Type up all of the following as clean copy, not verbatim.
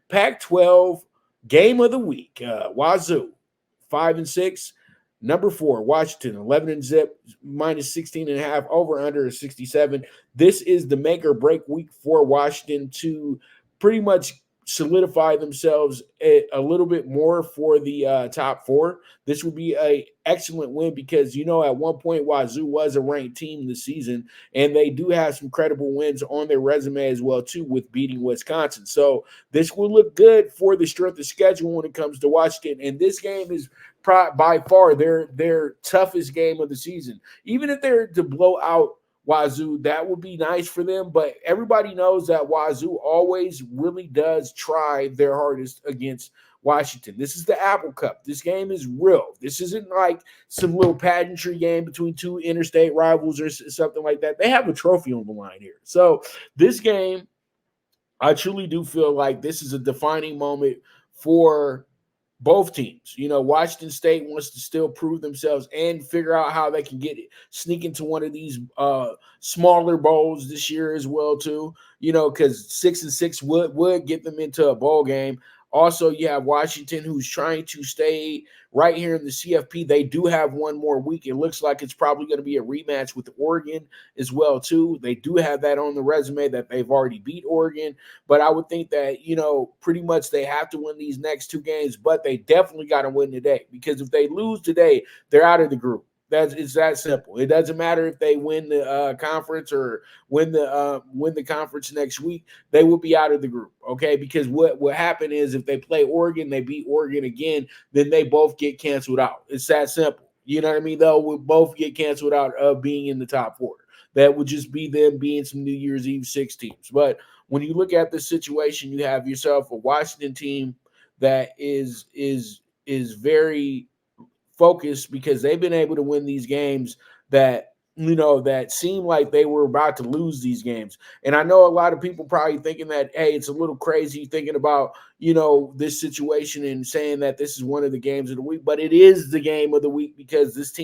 Pac-12 game of the week. WAZZU 5-6. Number 4, Washington 11-zip, minus 16.5, over under 67. This is the make or break week for Washington to pretty much solidify themselves a little bit more for the top 4. This would be a excellent win because, at one point WAZZU was a ranked team this season, and they do have some credible wins on their resume as well too, with beating Wisconsin. So this will look good for the strength of schedule when it comes to Washington, and this game is by far their toughest game of the season. Even if they're to blow out WAZZU, that would be nice for them. But everybody knows that WAZZU always really does try their hardest against Washington. This is the Apple Cup. This game is real. This isn't like some little pageantry game between two interstate rivals or something like that. They have a trophy on the line here. So this game, I truly do feel like this is a defining moment for both teams. Washington State wants to still prove themselves and figure out how they can sneak into one of these smaller bowls this year as well too. Because 6-6 would get them into a bowl game. Also, you have Washington, who's trying to stay right here in the CFP. They do have one more week. It looks like it's probably going to be a rematch with Oregon as well, too. They do have that on the resume that they've already beat Oregon. But I would think that, pretty much they have to win these next 2 games. But they definitely got to win today, because if they lose today, they're out of the group. It's that simple. It doesn't matter if they win the conference or win the conference next week. They will be out of the group, okay? Because what happened is, if they play Oregon, they beat Oregon again, then they both get canceled out. It's that simple. You know what I mean? They'll both get canceled out of being in the top 4. That would just be them being some New Year's Eve 6 teams. But when you look at the situation, you have yourself a Washington team that is very focused, because they've been able to win these games that seem like they were about to lose these games. And I know a lot of people probably thinking that, hey, it's a little crazy thinking about this situation and saying that this is one of the games of the week, but it is the game of the week, because this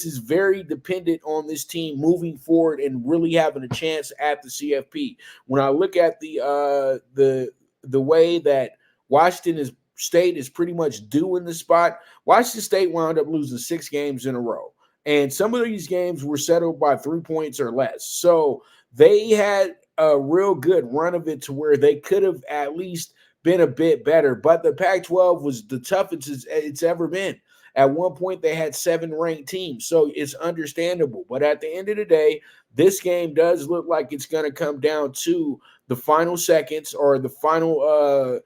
is very dependent on this team moving forward and really having a chance at the CFP. When I look at the way that Washington State is pretty much due in the spot, Washington State wound up losing 6 games in a row. And some of these games were settled by 3 points or less. So they had a real good run of it to where they could have at least been a bit better. But the Pac-12 was the toughest it's ever been. At one point, they had 7 ranked teams. So it's understandable. But at the end of the day, this game does look like it's going to come down to the final seconds, or the final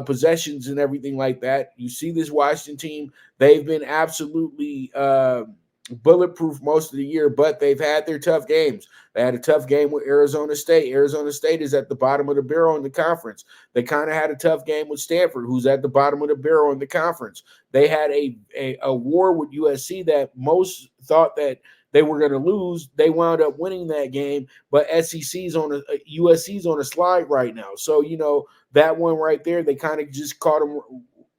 possessions and everything like that. You see this Washington team, they've been absolutely bulletproof most of the year, but they've had their tough games. They had a tough game with Arizona State. Arizona State is at the bottom of the barrel in the conference. They kind of had a tough game with Stanford, who's at the bottom of the barrel in the conference. They had a war with USC that most thought that they were going to lose. They wound up winning that game, but USC's on a slide right now. So, that one right there, they kind of just caught them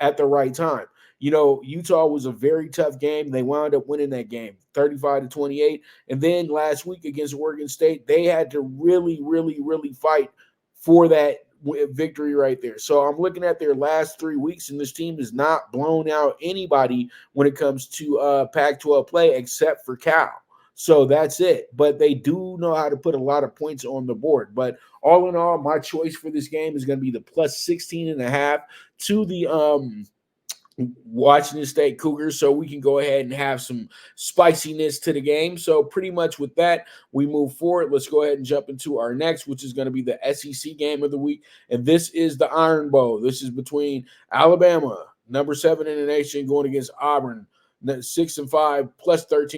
at the right time. Utah was a very tough game. They wound up winning that game 35-28. And then last week against Oregon State, they had to really, really, really fight for that victory right there. So I'm looking at their last 3 weeks, and this team has not blown out anybody when it comes to Pac-12 play, except for Cal. So that's it. But they do know how to put a lot of points on the board. But all in all, my choice for this game is going to be the plus 16.5 to the Washington State Cougars, so we can go ahead and have some spiciness to the game. So pretty much with that, we move forward. Let's go ahead and jump into our next, which is going to be the SEC game of the week. And this is the Iron Bowl. This is between Alabama, number 7 in the nation, going against Auburn, 6-5, plus 13.